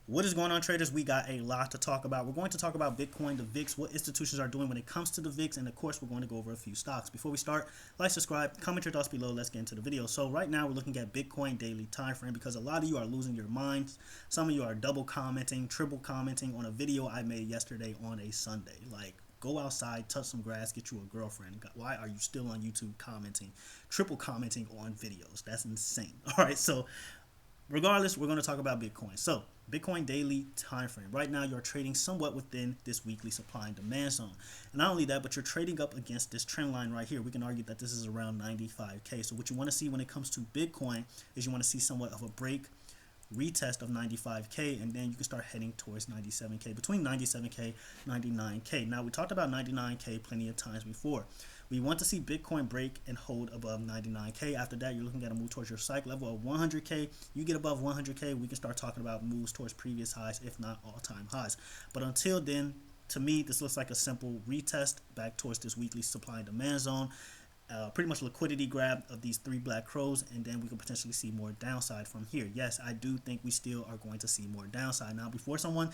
What is going on, traders? We got a lot to talk about. We're going to talk about Bitcoin, the VIX, what institutions are doing when it comes to the VIX, and of course, we're going to go over a few stocks. Before we start, like, subscribe, comment your thoughts below. Let's get into the video. So right now, we're looking at Bitcoin daily time frame because a lot of you are losing your minds. Some of you are double commenting, triple commenting on a video I made yesterday on a Sunday. Like, go outside, touch some grass, get you a girlfriend. Why are you still on YouTube commenting, triple commenting on videos? That's insane. All right, so regardless, we're going to talk about Bitcoin. So Bitcoin daily time frame. Right now, you're trading somewhat within this weekly supply and demand zone. And not only that, but you're trading up against this trend line right here. We can argue that this is around 95K. So what you want to see when it comes to Bitcoin is you want to see somewhat of a break, retest of 95K, and then you can start heading towards 97K, between 97K, 99K. Now, we talked about 99K plenty of times before. We want to see Bitcoin break and hold above 99K. After that, you're looking at a move towards your psych level of 100K. You get above 100K, we can start talking about moves towards previous highs, if not all-time highs. But until then, to me, this looks like a simple retest back towards this weekly supply and demand zone. Pretty much liquidity grab of these three black crows, and then we could potentially see more downside from here. Yes, I do think we still are going to see more downside. Now, before someone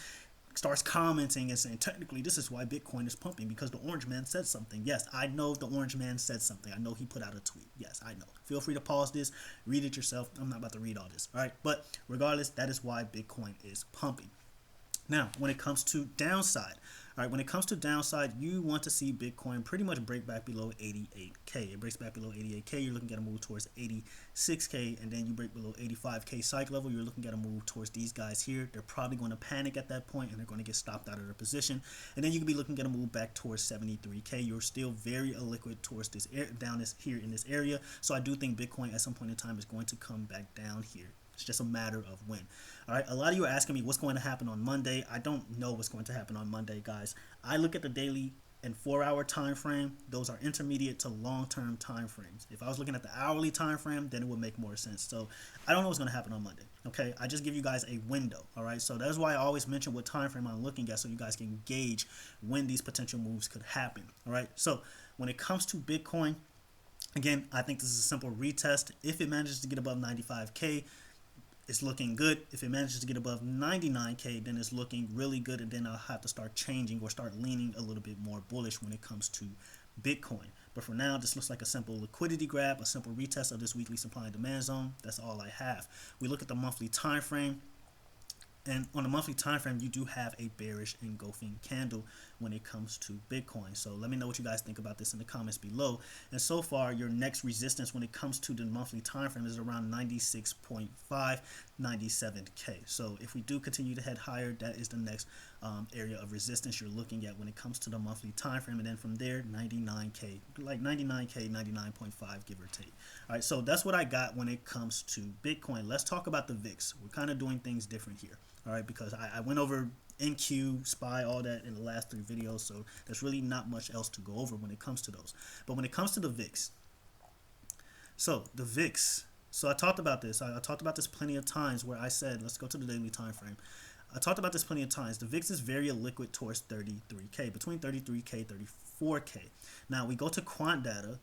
starts commenting and saying technically this is why Bitcoin is pumping because the orange man said something. Yes, I know the orange man said something. I know he put out a tweet. Yes, I know. Feel free to pause this, read it yourself. I'm not about to read all this. All right, but regardless, that is why Bitcoin is pumping. Now, when it comes to downside, all right, when it comes to downside, you want to see Bitcoin pretty much break back below 88K. It breaks back below 88K, you're looking at a move towards 86K, and then you break below 85K cycle level, you're looking at a move towards these guys here. They're probably going to panic at that point, and they're going to get stopped out of their position. And then you can be looking at a move back towards 73K. You're still very illiquid towards this down this here in this area. So I do think Bitcoin at some point in time is going to come back down here. It's just a matter of when. All right. A lot of you are asking me what's going to happen on Monday. I don't know what's going to happen on Monday, guys. I look at the daily and 4-hour time frame. Those are intermediate to long-term time frames. If I was looking at the hourly time frame, then it would make more sense. So I don't know what's going to happen on Monday. Okay. I just give you guys a window. All right. So that's why I always mention what time frame I'm looking at so you guys can gauge when these potential moves could happen. All right. So when it comes to Bitcoin, again, I think this is a simple retest. If it manages to get above 95K, it's looking good. If it manages to get above 99K, then it's looking really good, and then I'll have to start changing or start leaning a little bit more bullish when it comes to Bitcoin. But for now, this looks like a simple liquidity grab, a simple retest of this weekly supply and demand zone. That's all I have. We look at the monthly time frame. And on the monthly time frame, you do have a bearish engulfing candle when it comes to Bitcoin. So let me know what you guys think about this in the comments below. And so far, your next resistance when it comes to the monthly time frame is around 96.5, 97K. So if we do continue to head higher, that is the next area of resistance you're looking at when it comes to the monthly time frame. And then from there, 99K, like 99K, 99.5, give or take. All right, so that's what I got when it comes to Bitcoin. Let's talk about the VIX. We're kind of doing things different here. All right, because I went over NQ, SPY, all that in the last 3 videos, so there's really not much else to go over when it comes to those. But when it comes to the VIX, so the VIX, so I talked about this. I talked about this plenty of times where I said, let's go to the daily time frame. I talked about this plenty of times. The VIX is very illiquid towards 33K, between 33K, 34K. Now, we go to quant data,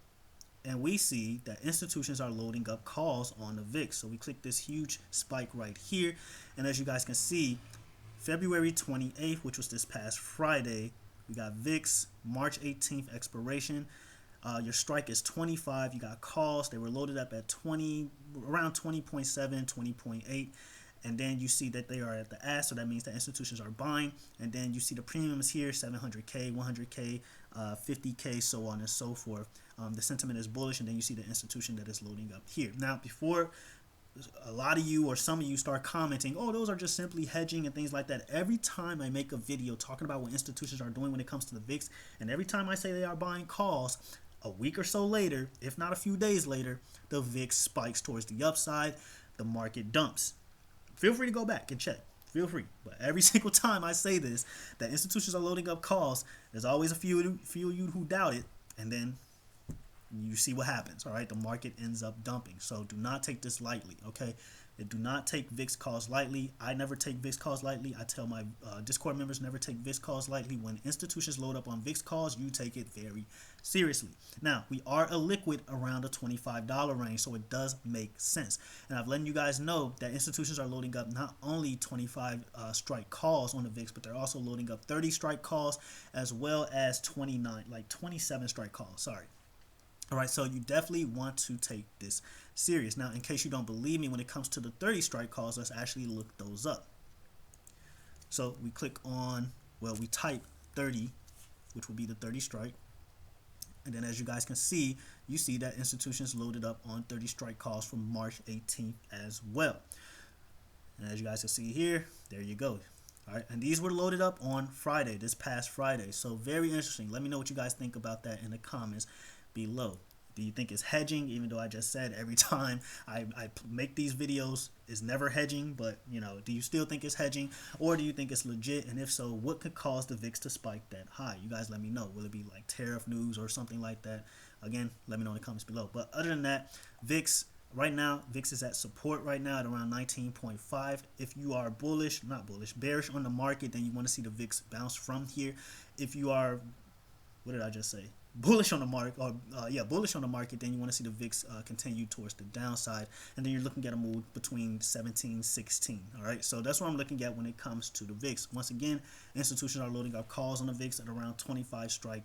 and we see that institutions are loading up calls on the VIX. So we click this huge spike right here. And as you guys can see, February 28th, which was this past Friday, we got VIX, March 18th expiration. Your strike is 25. You got calls. They were loaded up at 20, around 20.7, 20.8. And then you see that they are at the ask, so that means that institutions are buying. And then you see the premiums here, 700K, 100K, 50K, so on and so forth. The sentiment is bullish, and then you see the institution that is loading up here. Now, before a lot of you or some of you start commenting, oh, those are just simply hedging and things like that. Every time I make a video talking about what institutions are doing when it comes to the VIX, and every time I say they are buying calls, a week or so later, if not a few days later, the VIX spikes towards the upside, the market dumps. Feel free to go back and check. Feel free. But every single time I say this, that institutions are loading up calls, there's always a few of you who doubt it, and then you see what happens. All right, the market ends up dumping. So do not take this lightly. Okay, Do not take VIX calls lightly. I never take VIX calls lightly. I tell my Discord members never take VIX calls lightly. When institutions load up on VIX calls, you take it very seriously. Now, we are a liquid around the $25 range, so it does make sense. And I've letting you guys know that institutions are loading up not only 25 strike calls on the VIX, but they're also loading up 30 strike calls as well as 27 strike calls. Sorry. All right, so you definitely want to take this serious. Now, in case you don't believe me, when it comes to the 30 strike calls, let's actually look those up. So we click on, well, we type 30, which will be the 30 strike. And then as you guys can see, you see that institutions loaded up on 30 strike calls from March 18th as well. And as you guys can see here, there you go. All right, and these were loaded up on Friday, this past Friday. So very interesting. Let me know what you guys think about that in the comments below. Do you think it's hedging? Even though I just said every time I make these videos is never hedging, but you know, do you still think it's hedging, or do you think it's legit? And if so, what could cause the VIX to spike that high? You guys let me know. Will it be like tariff news or something like that? Again, let me know in the comments below. But other than that, VIX right now, VIX is at support right now at around 19.5. If you are bearish on the market, then you want to see the VIX bounce from here. If you are, what did I just say? Bullish on the market, or bullish on the market, then you want to see the VIX continue towards the downside, and then you're looking at a move between 17 16. All right, so that's what I'm looking at when it comes to the VIX. Once again, institutions are loading up calls on the VIX at around 25 strike,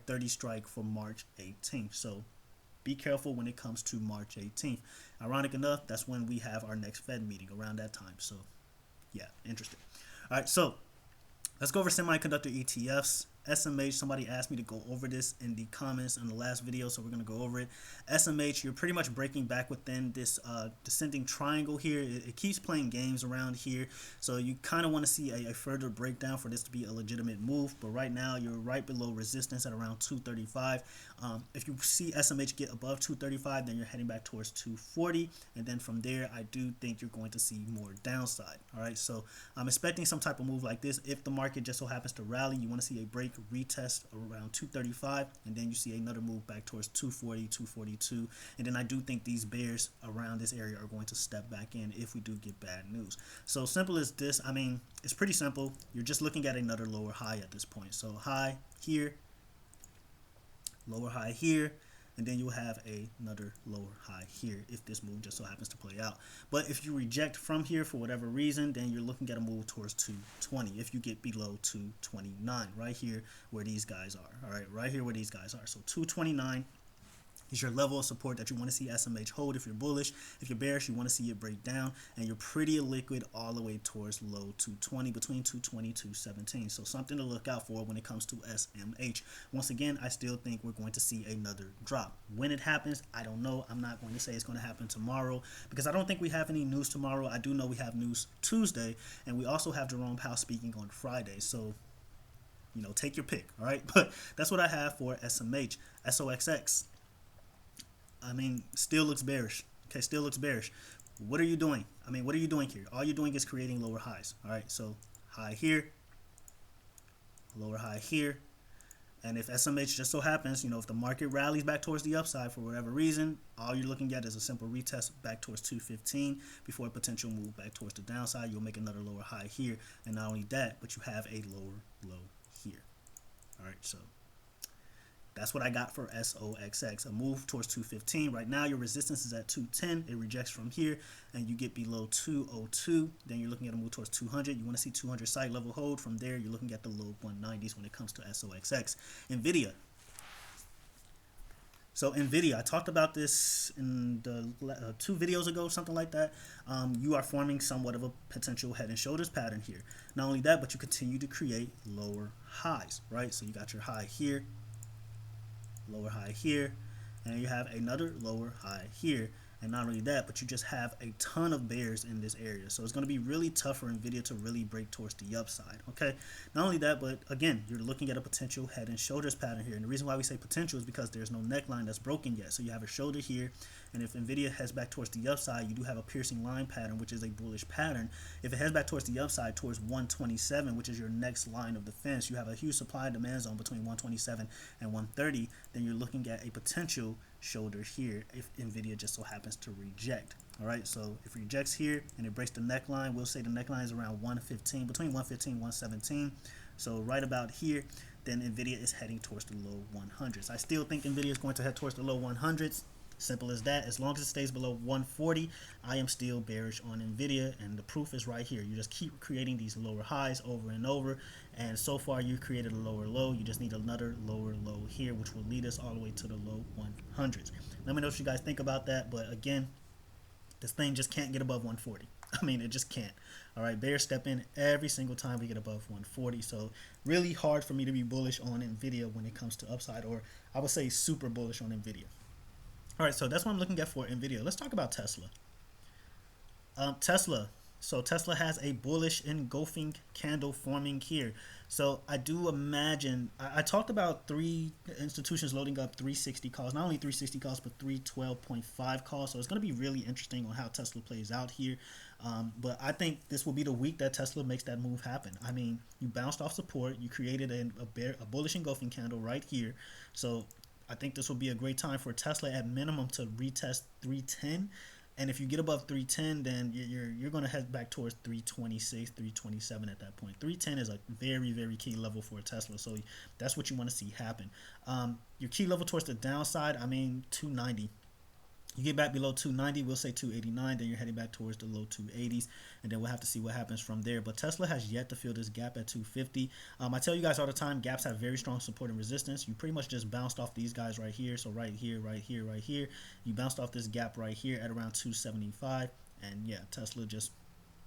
30 strike for March 18th. So be careful when it comes to March 18th. Ironic enough, that's when we have our next Fed meeting, around that time. So yeah, interesting. All right, so let's go over semiconductor ETFs. SMH, somebody asked me to go over this in the comments in the last video, so we're going to go over it. SMH, you're pretty much breaking back within this descending triangle here. It keeps playing games around here, so you kind of want to see a further breakdown for this to be a legitimate move. But right now, you're right below resistance at around 235. If you see SMH get above 235, then you're heading back towards 240, and then from there, I do think you're going to see more downside. All right, so I'm expecting some type of move like this. If the market just so happens to rally, you want to see a break retest around 235, and then you see another move back towards 240, 242, and then I do think these bears around this area are going to step back in if we do get bad news. So simple as this. I mean, it's pretty simple. You're just looking at another lower high at this point. So high here, lower high here, and then you'll have another lower high here if this move just so happens to play out. But if you reject from here for whatever reason, then you're looking at a move towards 220 if you get below 229, right here where these guys are. All right, right here where these guys are. So 229 is your level of support that you want to see SMH hold if you're bullish. If you're bearish, you want to see it break down, and you're pretty liquid all the way towards low 220, between 220 to 217. So something to look out for when it comes to SMH. Once again, I still think we're going to see another drop. When it happens, I don't know. I'm not going to say it's going to happen tomorrow because I don't think we have any news tomorrow. I do know we have news Tuesday, and we also have Jerome Powell speaking on Friday. So, you know, take your pick, all right? But that's what I have for SMH. SOXX. I mean, still looks bearish. Okay, still looks bearish. What are you doing? I mean, what are you doing here? All you're doing is creating lower highs. All right, so high here, lower high here. And if SMH just so happens, you know, if the market rallies back towards the upside for whatever reason, all you're looking at is a simple retest back towards 215 before a potential move back towards the downside. You'll make another lower high here. And not only that, but you have a lower low here. All right, so that's what I got for SOXX, a move towards 215. Right now, your resistance is at 210. It rejects from here, and you get below 202. Then you're looking at a move towards 200. You want to see 200 side level hold. From there, you're looking at the low 190s when it comes to SOXX. Nvidia. So Nvidia, I talked about this in the 2 videos ago, something like that. You are forming somewhat of a potential head and shoulders pattern here. Not only that, but you continue to create lower highs, right? So you got your high here, lower high here, and you have another lower high here. And not only that, but you just have a ton of bears in this area. So it's going to be really tough for Nvidia to really break towards the upside. Okay. Not only that, but again, you're looking at a potential head and shoulders pattern here. And the reason why we say potential is because there's no neckline that's broken yet. So you have a shoulder here. And if Nvidia heads back towards the upside, you do have a piercing line pattern, which is a bullish pattern. If it heads back towards the upside, towards 127, which is your next line of defense, you have a huge supply and demand zone between 127 and 130. Then you're looking at a potential shoulder here if Nvidia just so happens to reject. All right, so if it rejects here and it breaks the neckline, we'll say the neckline is around 115, between 115 and 117. So right about here, then Nvidia is heading towards the low 100s. I still think Nvidia is going to head towards the low 100s. Simple as that. As long as it stays below 140, I am still bearish on Nvidia, and the proof is right here. You just keep creating these lower highs over and over, and so far you created a lower low. You just need another lower low here, which will lead us all the way to the low 100s. Let me know what you guys think about that, but again, this thing just can't get above 140. I mean, it just can't. All right, bears step in every single time we get above 140. So really hard for me to be bullish on Nvidia when it comes to upside, or I would say super bullish on Nvidia. All right, so that's what I'm looking at for Nvidia. Let's talk about Tesla. Tesla. So Tesla has a bullish engulfing candle forming here. So I do imagine, I talked about 3 institutions loading up 360 calls, not only 360 calls, but 312.5 calls. So it's going to be really interesting on how Tesla plays out here. But I think this will be the week that Tesla makes that move happen. I mean, you bounced off support, you created a bullish engulfing candle right here. So I think this will be a great time for Tesla at minimum to retest 310. And if you get above 310, then you're going to head back towards 326, 327 at that point. 310 is a very, very key level for Tesla. So that's what you want to see happen. Your key level towards the downside, I mean, 290. You get back below 290, we'll say 289, then you're heading back towards the low 280s, and then we'll have to see what happens from there. But Tesla has yet to fill this gap at 250. I tell you guys all the time, gaps have very strong support and resistance. You pretty much just bounced off these guys right here. So right here, right here, right here. You bounced off this gap right here at around 275, and yeah, Tesla just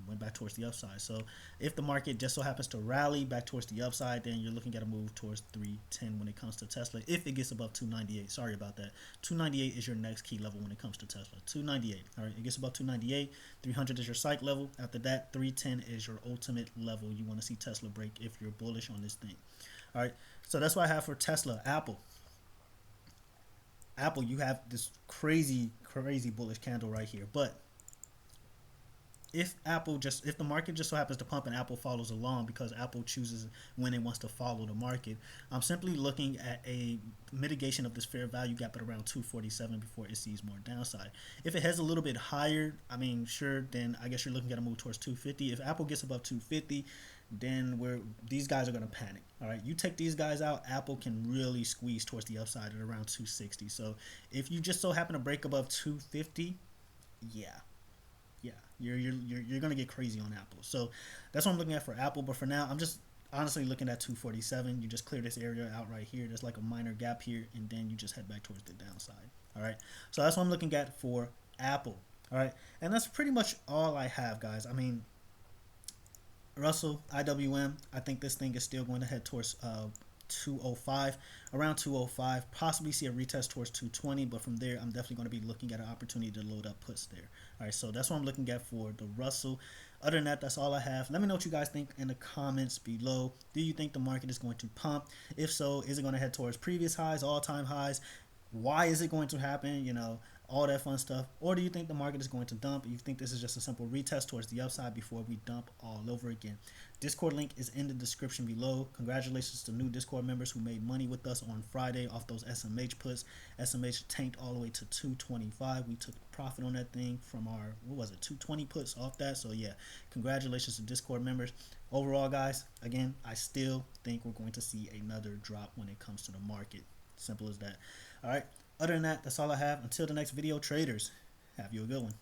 went back towards the upside. So if the market just so happens to rally back towards the upside, then you're looking at a move towards 310 when it comes to Tesla. If it gets above 298, sorry about that. 298 is your next key level when it comes to Tesla. 298. All right, it gets above 298. 300 is your psych level. After that, 310 is your ultimate level you want to see Tesla break if you're bullish on this thing. All right, so that's what I have for Tesla. Apple, you have this crazy bullish candle right here, but if the market just so happens to pump and Apple follows along because Apple chooses when it wants to follow the market, I'm simply looking at a mitigation of this fair value gap at around 247 before it sees more downside. If it heads a little bit higher, I mean, sure, then I guess you're looking at a move towards 250. If Apple gets above 250, then these guys are going to panic. All right, you take these guys out, Apple can really squeeze towards the upside at around 260. So if you just so happen to break above 250, yeah, you're gonna get crazy on Apple. So that's what I'm looking at for Apple. But for now, I'm just honestly looking at 247. You just clear this area out right here. There's like a minor gap here, and then you just head back towards the downside. All right. So that's what I'm looking at for Apple. All right, and that's pretty much all I have, guys. I mean, Russell IWM. I think this thing is still going to head towards 205, around 205, possibly see a retest towards 220, but from there I'm definitely going to be looking at an opportunity to load up puts there. All right, so that's what I'm looking at for the Russell. Other than that, that's all I have. Let me know what you guys think in the comments below. Do you think the market is going to pump? If so, is it going to head towards previous highs, all-time highs? Why is it going to happen? You know, all that fun stuff. Or do you think the market is going to dump? You think this is just a simple retest towards the upside before we dump all over again? Discord link is in the description below. Congratulations to new Discord members who made money with us on Friday off those SMH puts. SMH tanked all the way to 225. We took profit on that thing from our, 220 puts off that. So yeah, congratulations to Discord members. Overall, guys, again, I still think we're going to see another drop when it comes to the market. Simple as that. All right. Other than that, that's all I have. Until the next video, traders, have you a good one.